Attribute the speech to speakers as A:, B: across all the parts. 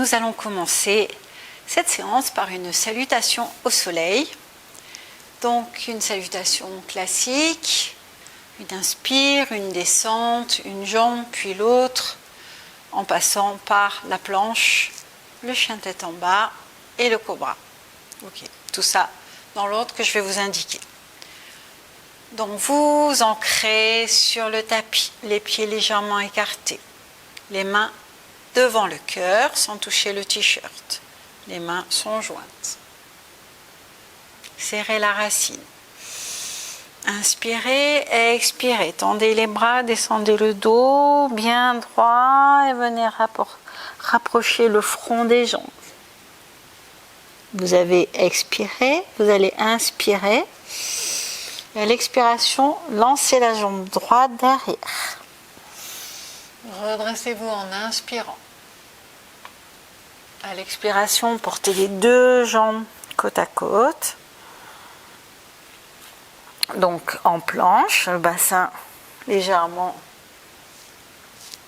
A: nous allons commencer cette séance par une salutation au soleil. Donc une salutation classique, une inspire, une descente, une jambe puis l'autre, en passant par la planche, le chien tête en bas et le cobra. Ok, tout ça dans l'ordre que je vais vous indiquer. Donc vous ancrez sur le tapis, les pieds légèrement écartés, les mains devant le cœur sans toucher le t-shirt. Les mains sont jointes. Serrez la racine. Inspirez, expirez. Tendez les bras, descendez le dos bien droit et venez rapprocher le front des jambes. Vous avez expiré, vous allez inspirer. Et à l'expiration, lancez la jambe droite derrière. Redressez-vous en inspirant. À l'expiration, portez les deux jambes côte à côte. Donc en planche, le bassin légèrement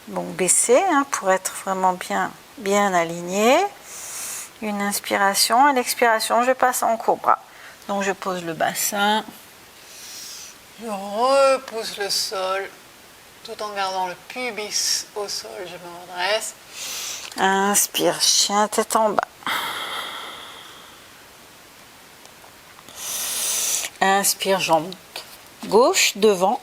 A: baissé pour être vraiment bien aligné. Une inspiration, à l'expiration, je passe en cobra. Donc je pose le bassin, je repousse le sol, tout en gardant le pubis au sol, je me redresse. Inspire, chien tête en bas. Inspire, jambe gauche devant.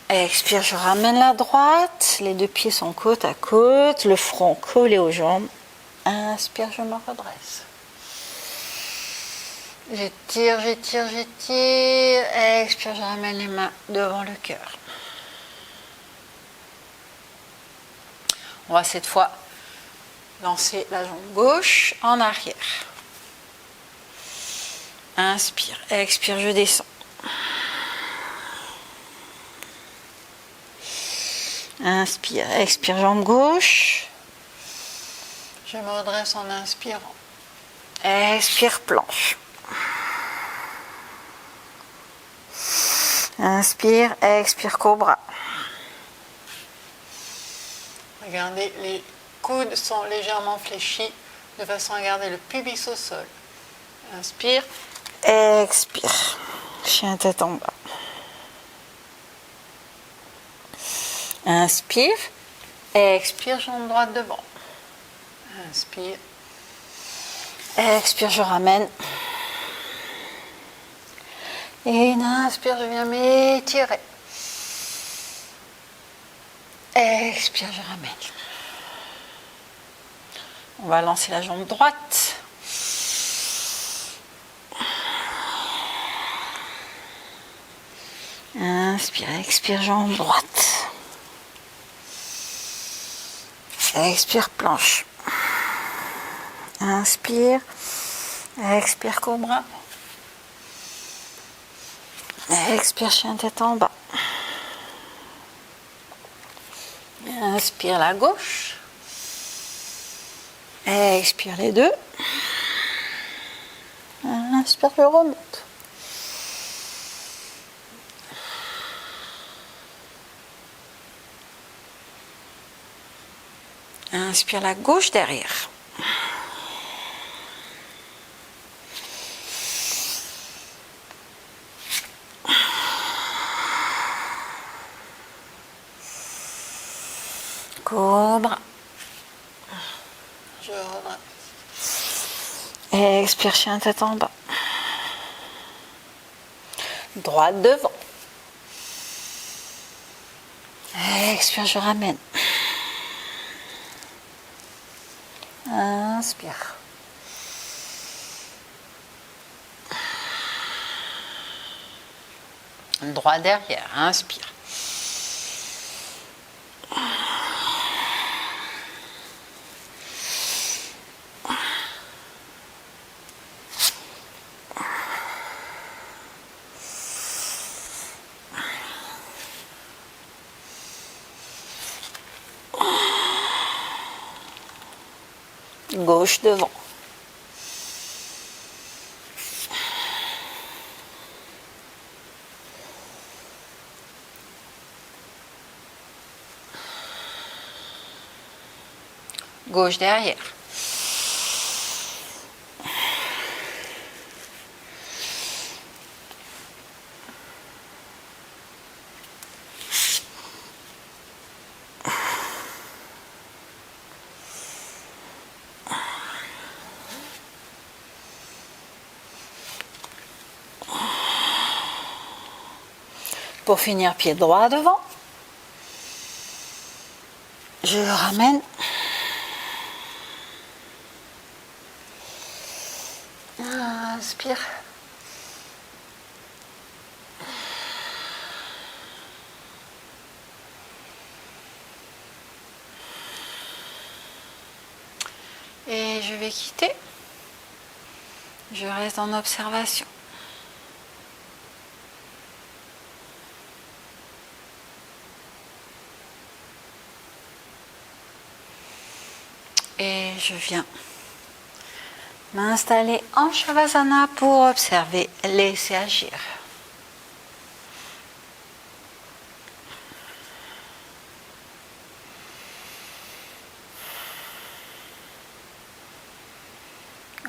A: Expire, je ramène la droite. Les deux pieds sont côte à côte, le front collé aux jambes. Inspire, je me redresse. J'étire, j'étire, j'étire. Expire, je ramène les mains devant le cœur. On va cette fois lancer la jambe gauche en arrière. Inspire, expire, je descends. Inspire, expire, jambe gauche. Je me redresse en inspirant. Expire, planche. Inspire, expire, cobra. Regardez, les coudes sont légèrement fléchis de façon à garder le pubis au sol. Inspire, expire, chien tête en bas. Inspire, expire, jambe droite devant. Inspire, expire, je ramène. Et une inspire, je viens m'étirer. Expire, je ramène. On va lancer la jambe droite. Inspire, expire, jambe droite. Expire, planche. Inspire, expire, cobra. Expire, chien tête en bas. Inspire la gauche. Expire les deux. Inspire, je remonte. Inspire la gauche derrière. Cobra. Je redresse. Expire, chien tête en bas. Droite devant. Expire, je ramène. Inspire. Droit derrière, inspire. Gauche devant. gauche derrière. Pour finir, pied droit devant. Je le ramène. Inspire. Et je vais quitter. Je reste en observation. Et je viens m'installer en Shavasana pour observer, laisser agir.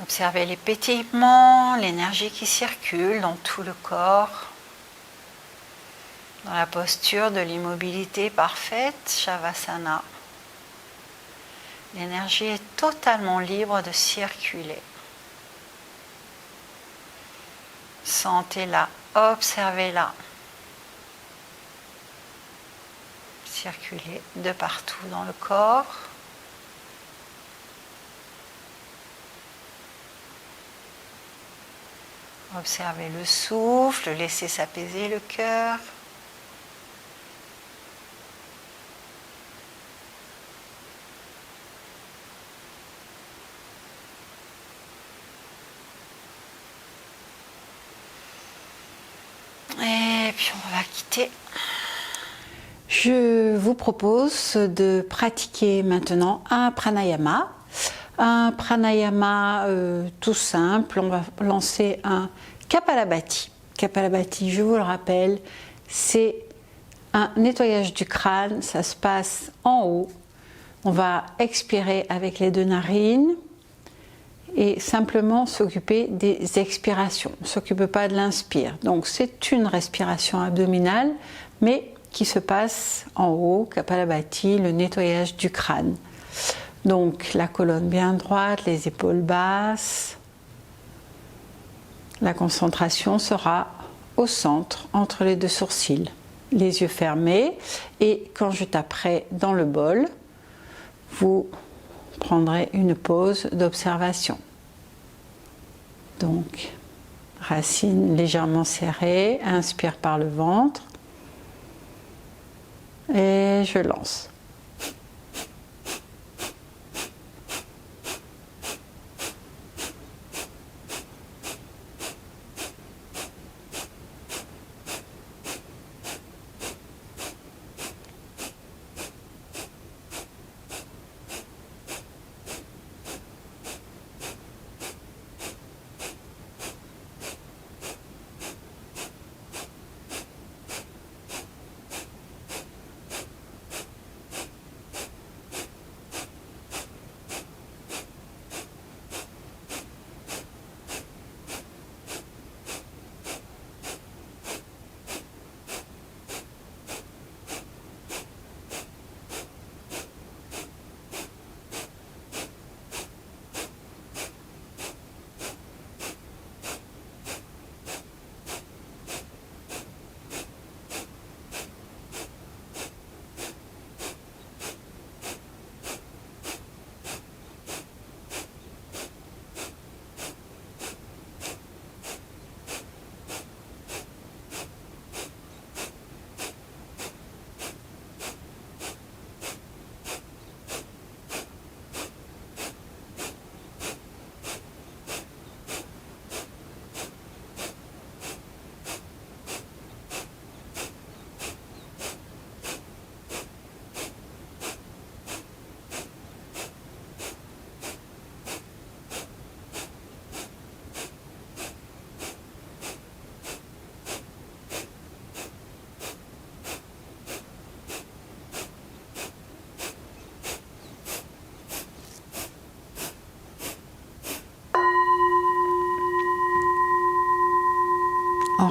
A: Observez les pétillements, l'énergie qui circule dans tout le corps. Dans la posture de l'immobilité parfaite, Shavasana. L'énergie est totalement libre de circuler. Sentez-la, observez-la. Circuler de partout dans le corps. Observez le souffle, laissez s'apaiser le cœur. Et puis on va quitter. Je vous propose de pratiquer maintenant un pranayama. Un pranayama tout simple. On va lancer un Kapalabhati. Kapalabhati, je vous le rappelle, c'est un nettoyage du crâne. Ça se passe en haut. On va expirer avec les deux narines. Et simplement s'occuper des expirations. On ne s'occupe pas de l'inspire. Donc c'est une respiration abdominale, mais qui se passe en haut, Kapalabhati, le nettoyage du crâne. Donc la colonne bien droite, les épaules basses. La concentration sera au centre, entre les deux sourcils. Les yeux fermés. Et quand je taperai dans le bol, vous prendrez une pause d'observation. Donc, racine légèrement serrée, inspire par le ventre et je lance.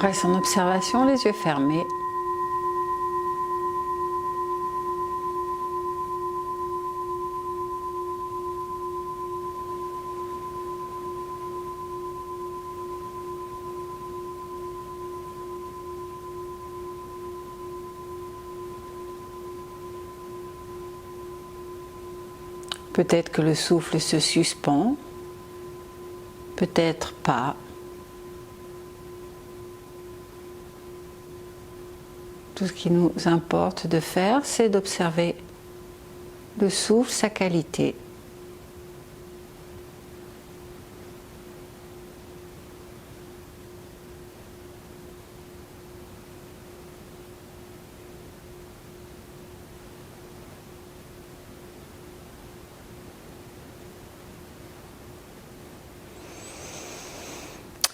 A: reste en observation, les yeux fermés. Peut-être que le souffle se suspend, peut-être pas. Tout ce qui nous importe de faire, c'est d'observer le souffle, sa qualité.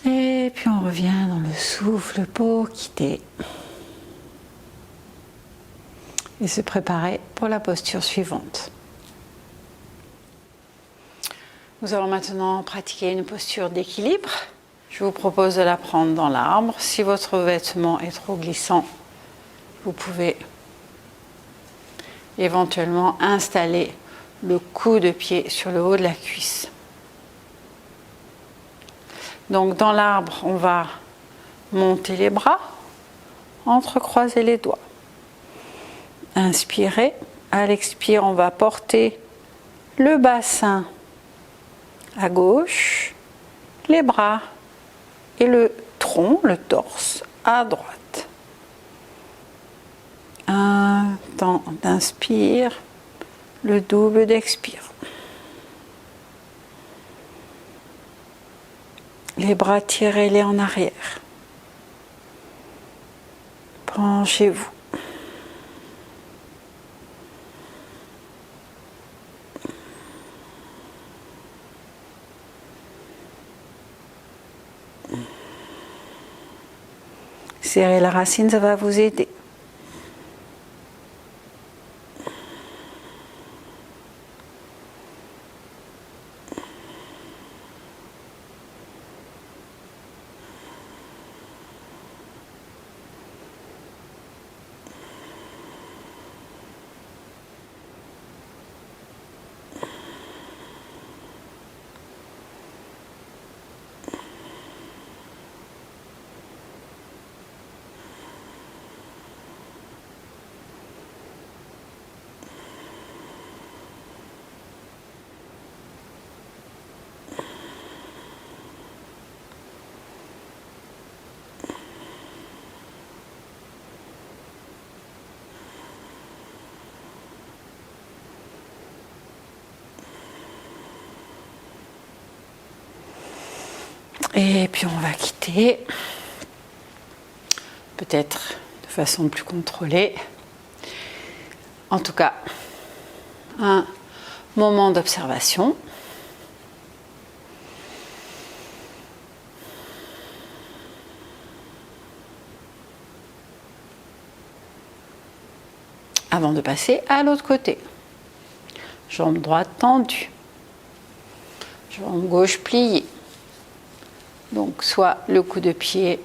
A: Et puis on revient dans le souffle pour quitter. Et se préparer pour la posture suivante. Nous allons maintenant pratiquer une posture d'équilibre. Je vous propose de la prendre dans l'arbre. Si votre vêtement est trop glissant, vous pouvez éventuellement installer le coude de pied sur le haut de la cuisse. Donc dans l'arbre, on va monter les bras, entrecroiser les doigts. Inspirez. À l'expire, on va porter le bassin à gauche, les bras et le tronc, le torse, à droite. Un temps d'inspire, le double d'expire. Les bras, tirez-les en arrière. Penchez-vous. Serrez la racine, ça va vous aider. Et puis on va quitter, peut-être de façon plus contrôlée. En tout cas, un moment d'observation. Avant de passer à l'autre côté. Jambe droite tendue. Jambe gauche pliée. Donc soit le coup de pied,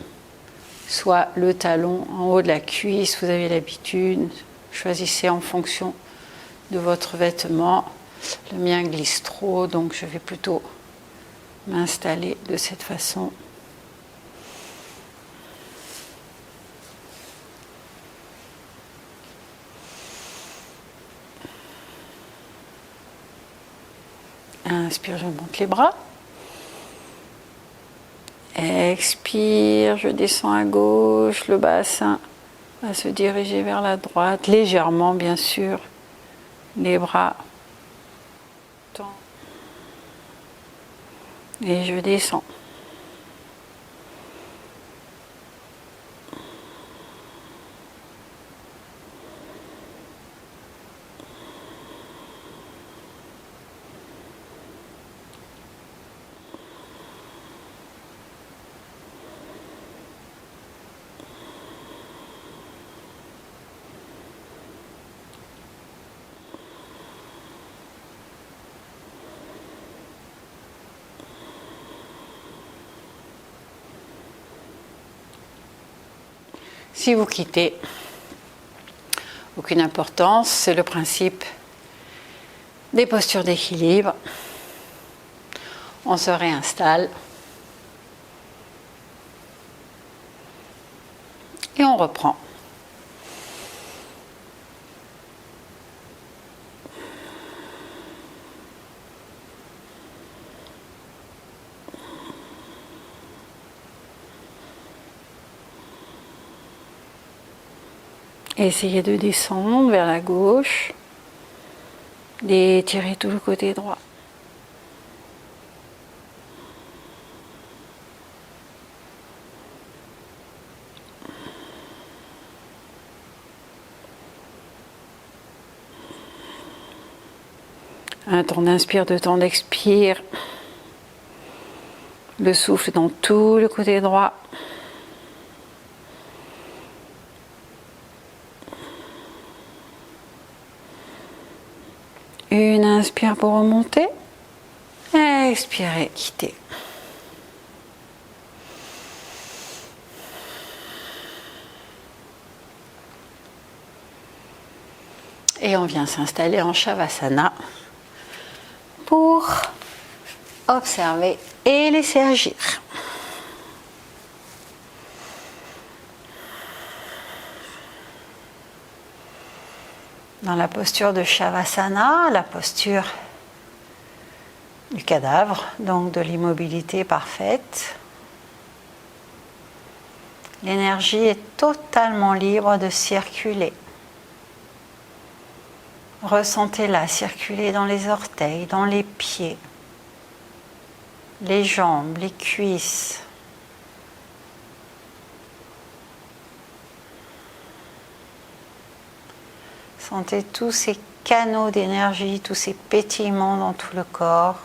A: soit le talon en haut de la cuisse, vous avez l'habitude. Choisissez en fonction de votre vêtement. Le mien glisse trop, donc je vais plutôt m'installer de cette façon. Inspire, je monte les bras. Expire, je descends à gauche, le bassin va se diriger vers la droite, légèrement bien sûr, les bras. Et je descends. Si vous quittez, aucune importance, c'est le principe des postures d'équilibre. On se réinstalle et on reprend. Essayez de descendre vers la gauche, d'étirer tout le côté droit. Un temps d'inspire, deux temps d'expire. Le souffle dans tout le côté droit. Une inspire pour remonter. Expirez, quittez. Et on vient s'installer en Shavasana pour observer et laisser agir. Dans la posture de Shavasana, la posture du cadavre, donc de l'immobilité parfaite, l'énergie est totalement libre de circuler. Ressentez-la circuler dans les orteils, dans les pieds, les jambes, les cuisses. Sentez tous ces canaux d'énergie, tous ces pétillements dans tout le corps.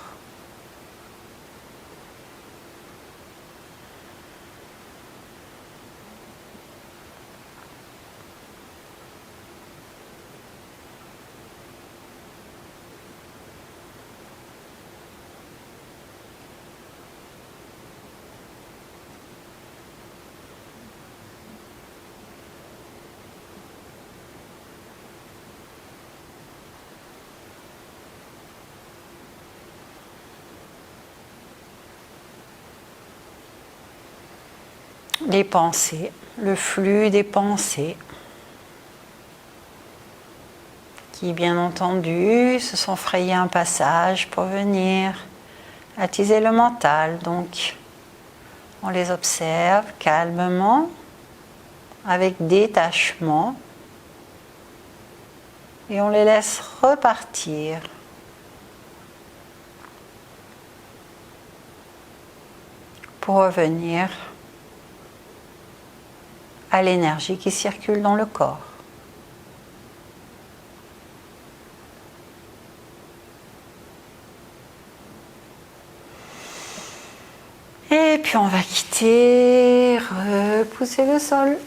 A: Les pensées, le flux des pensées qui, bien entendu, se sont frayés un passage pour venir attiser le mental. Donc, on les observe calmement, avec détachement, et on les laisse repartir. Pour revenir à l'énergie qui circule dans le corps. Et puis on va quitter, repousser le sol.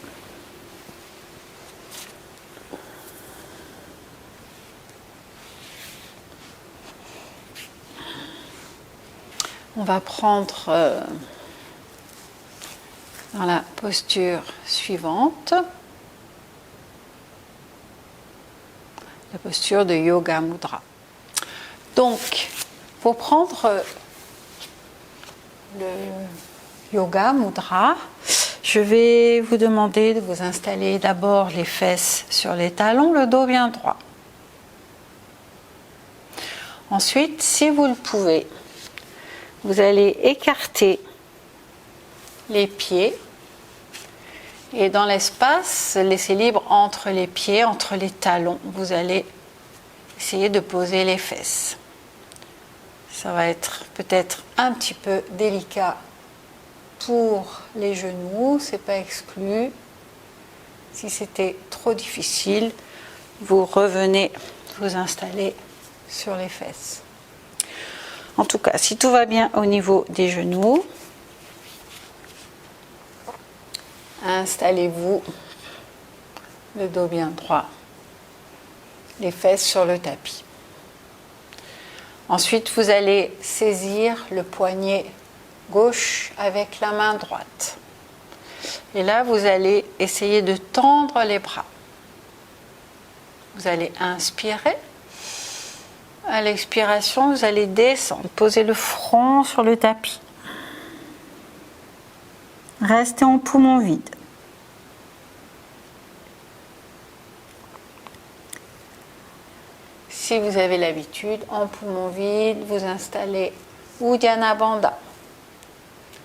A: On va prendre dans la posture suivante, la posture de Yoga Mudra. Donc, pour prendre le Yoga Mudra, je vais vous demander de vous installer d'abord les fesses sur les talons, le dos bien droit. Ensuite, si vous le pouvez, vous allez écarter les pieds et dans l'espace, laissez libre entre les pieds, entre les talons. Vous allez essayer de poser les fesses. Ça va être peut-être un petit peu délicat pour les genoux, c'est pas exclu. Si c'était trop difficile, vous revenez vous installer sur les fesses. En tout cas, si tout va bien au niveau des genoux, installez-vous le dos bien droit, les fesses sur le tapis. Ensuite, vous allez saisir le poignet gauche avec la main droite. Et là, vous allez essayer de tendre les bras. Vous allez inspirer. À l'expiration, vous allez descendre. Posez le front sur le tapis. Restez en poumon vide. Si vous avez l'habitude, en poumon vide, vous installez Uddiyana Bandha.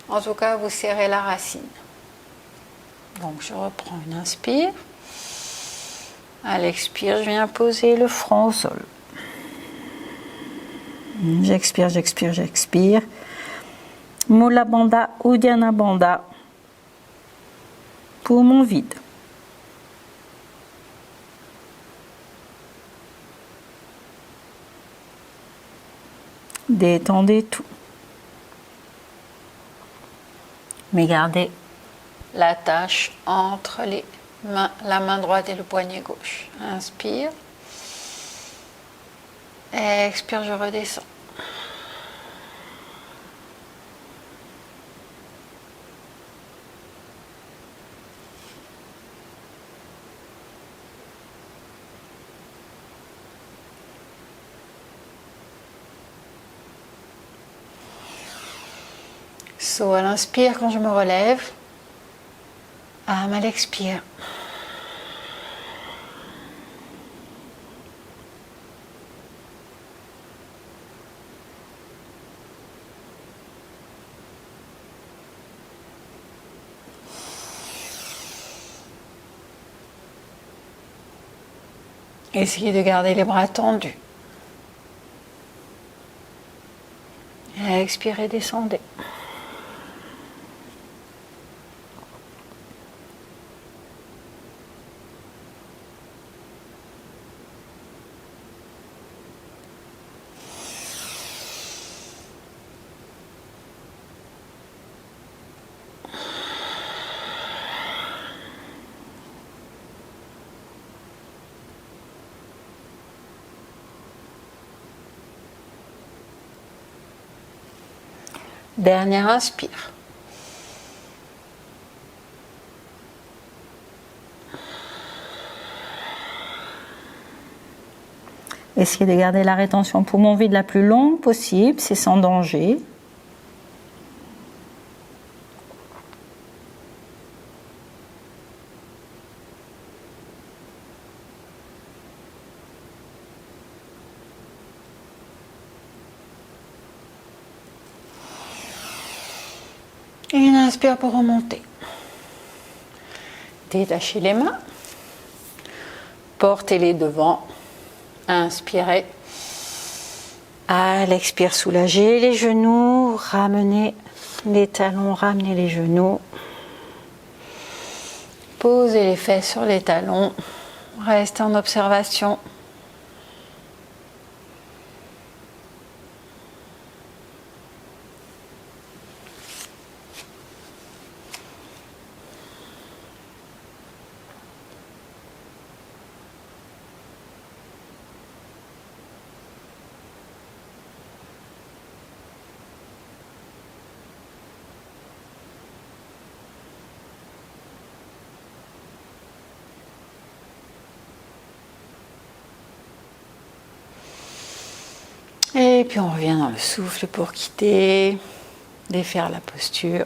A: En tout cas, vous serrez la racine. Donc, je reprends une inspire. À l'expire, je viens poser le front au sol. J'expire, j'expire, j'expire. Mula Bandha, Uddiyana Bandha. Poumon vide. Détendez tout. Mais gardez l'attache entre les mains, la main droite et le poignet gauche. Inspire. Expire, je redescends. Saut à l'inspire quand je me relève. Âme à l'expire. Essayez de garder les bras tendus. Et expirez, descendez. Dernière inspire. Essayez de garder la rétention poumon vide la plus longue possible, c'est sans danger. Et une inspire pour remonter. Détachez les mains. Portez-les devant. Inspirez. À l'expire, soulagez les genoux. Ramenez les talons, ramenez les genoux. Posez les fesses sur les talons. Restez en observation. Et puis on revient dans le souffle pour quitter, défaire la posture.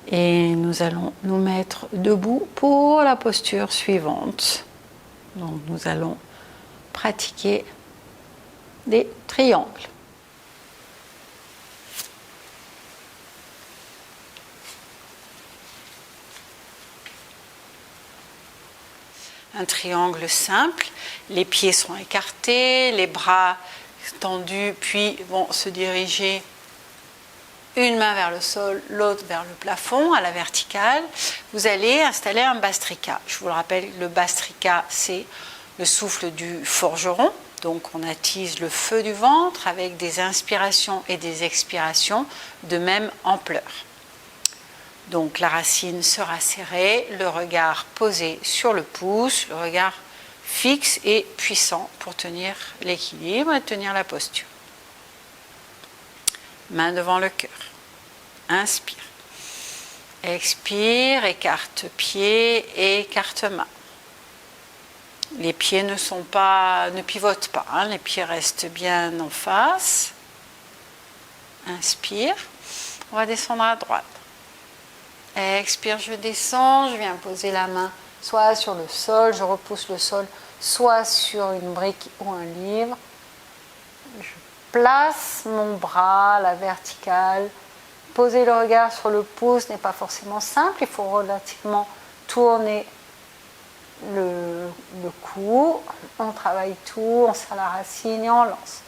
A: Et nous allons nous mettre debout pour la posture suivante. Donc nous allons pratiquer des triangles. Un triangle simple, les pieds sont écartés, les bras tendus, puis vont se diriger une main vers le sol, l'autre vers le plafond, à la verticale. Vous allez installer un bastrika. Je vous le rappelle, le bastrika, c'est le souffle du forgeron. Donc on attise le feu du ventre avec des inspirations et des expirations de même ampleur. Donc la racine sera serrée, le regard posé sur le pouce, le regard fixe et puissant pour tenir l'équilibre et tenir la posture. Main devant le cœur. Inspire. Expire, écarte pied et écarte main. Les pieds ne pivotent pas, hein, les pieds restent bien en face. Inspire, on va descendre à droite. Expire, je descends, je viens poser la main soit sur le sol, je repousse le sol, soit sur une brique ou un livre. Je place mon bras à la verticale. Poser le regard sur le pouce n'est pas forcément simple, il faut relativement tourner le cou. On travaille tout, on serre la racine et on lance.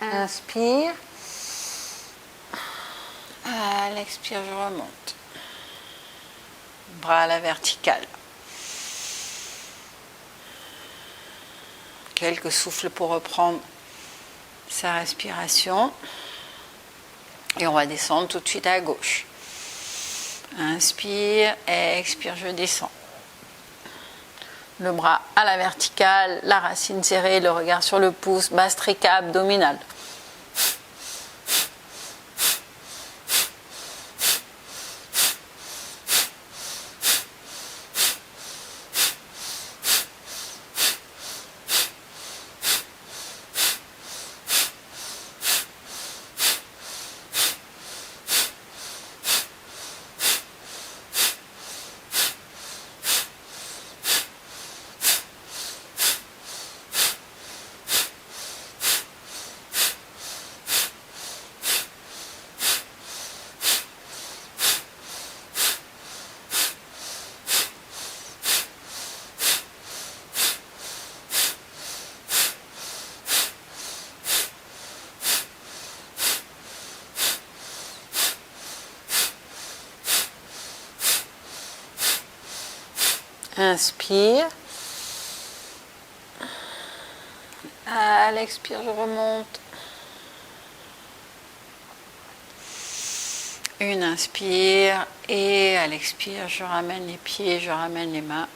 A: Inspire. À l'expire, je remonte. Bras à la verticale. Quelques souffles pour reprendre sa respiration. Et on va descendre tout de suite à gauche. Inspire, expire, je descends. Le bras à la verticale, la racine serrée, le regard sur le pouce, basse trica abdominale. Inspire. À l'expire, je remonte. Une inspire et à l'expire, je ramène les pieds, je ramène les mains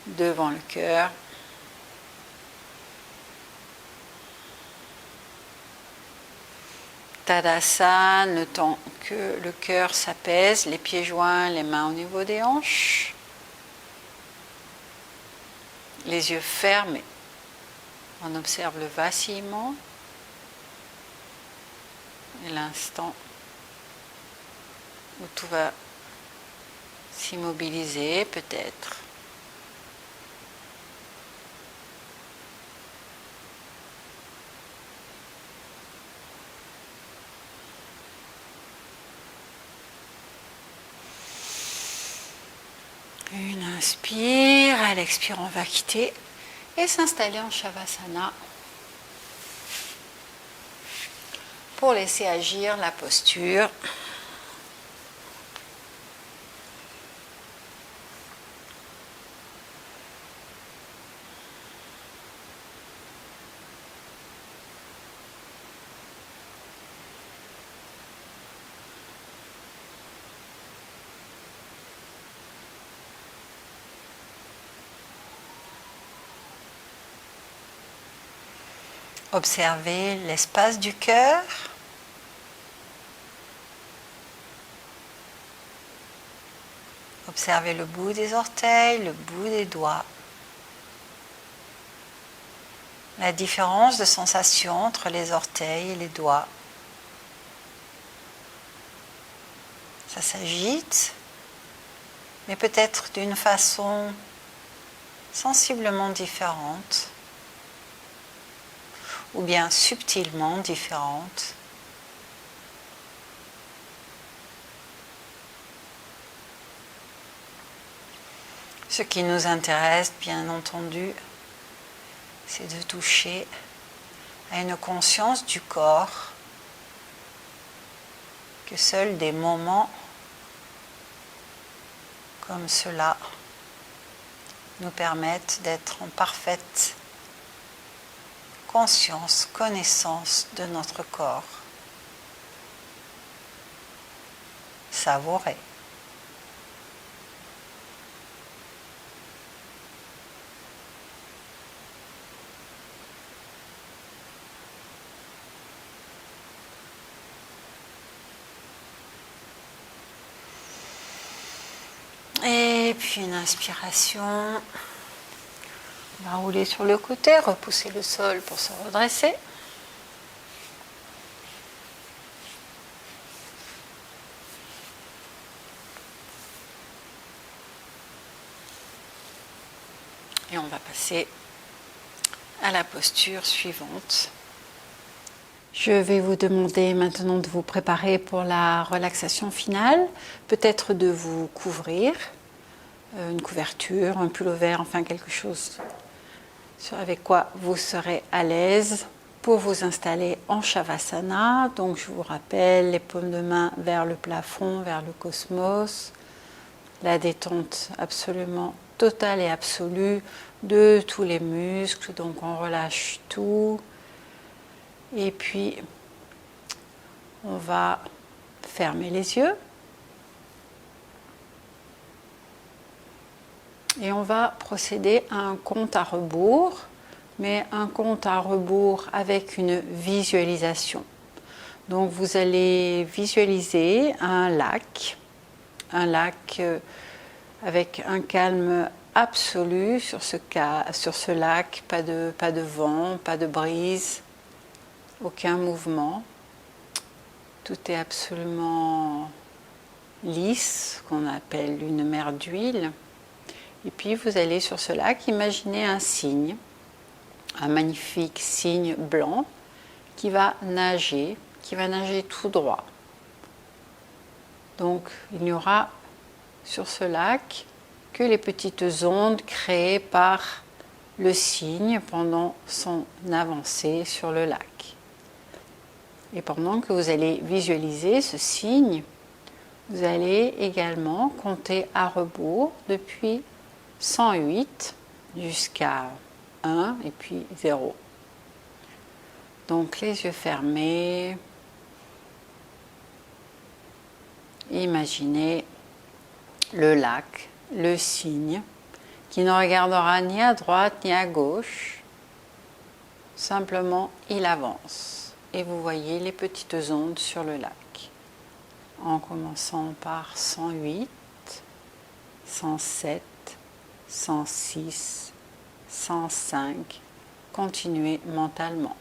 A: devant le cœur. Tadasana, le temps que le cœur s'apaise, les pieds joints, les mains au niveau des hanches. Les yeux fermés. On observe le vacillement et l'instant où tout va s'immobiliser peut-être. Une inspire, à l'expire on va quitter et s'installer en Shavasana pour laisser agir la posture. Observez l'espace du cœur. Observez le bout des orteils, le bout des doigts. La différence de sensation entre les orteils et les doigts. Ça s'agite, mais peut-être d'une façon sensiblement différentes ou bien subtilement différentes. Ce qui nous intéresse, bien entendu, c'est de toucher à une conscience du corps que seuls des moments comme cela nous permettent d'être en parfaite conscience, connaissance de notre corps. Savourer. Et puis une inspiration. On va rouler sur le côté, repousser le sol pour se redresser. Et on va passer à la posture suivante. Je vais vous demander maintenant de vous préparer pour la relaxation finale, peut-être de vous couvrir, une couverture, un pullover, enfin quelque chose avec quoi vous serez à l'aise pour vous installer en Shavasana. Donc je vous rappelle, les paumes de main vers le plafond, vers le cosmos, la détente absolument totale et absolue de tous les muscles, donc on relâche tout. Et puis, on va fermer les yeux. Et on va procéder à un compte à rebours, mais un compte à rebours avec une visualisation. Donc, vous allez visualiser un lac avec un calme absolu sur ce lac, pas de vent, pas de brise. Aucun mouvement, tout est absolument lisse, qu'on appelle une mer d'huile. Et puis vous allez sur ce lac imaginer un cygne, un magnifique cygne blanc qui va nager tout droit. Donc il n'y aura sur ce lac que les petites ondes créées par le cygne pendant son avancée sur le lac. Et pendant que vous allez visualiser ce cygne, vous allez également compter à rebours depuis 108 jusqu'à 1 et puis 0. Donc les yeux fermés, imaginez le lac, le cygne, qui ne regardera ni à droite ni à gauche, simplement il avance. Et vous voyez les petites ondes sur le lac, en commençant par 108, 107, 106, 105. Continuez mentalement.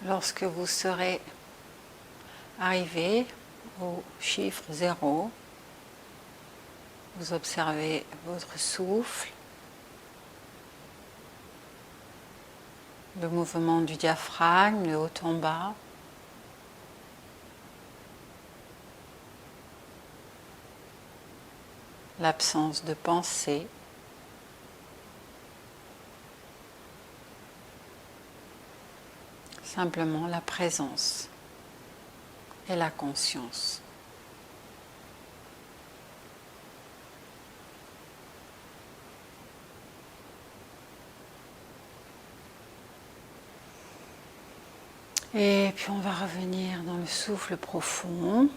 A: Lorsque vous serez arrivé au chiffre 0, vous observez votre souffle, le mouvement du diaphragme de haut en bas, l'absence de pensée, simplement la présence et la conscience. Et puis on va revenir dans le souffle profond,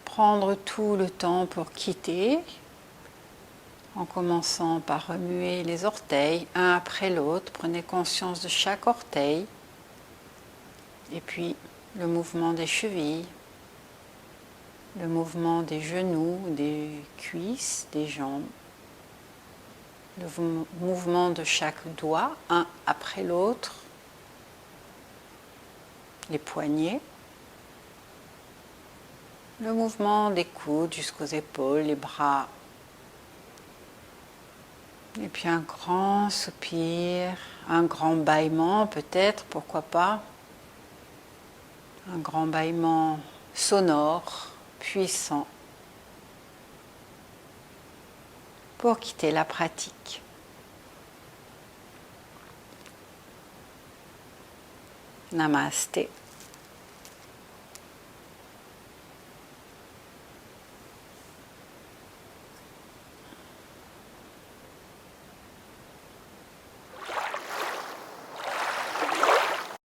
A: prendre tout le temps pour quitter, en commençant par remuer les orteils, un après l'autre. Prenez conscience de chaque orteil, et puis le mouvement des chevilles, le mouvement des genoux, des cuisses, des jambes, le mouvement de chaque doigt, un après l'autre, les poignets, le mouvement des coudes jusqu'aux épaules, les bras, et puis un grand soupir, un grand bâillement peut-être, pourquoi pas, un grand bâillement sonore, puissant, pour quitter la pratique. Namasté.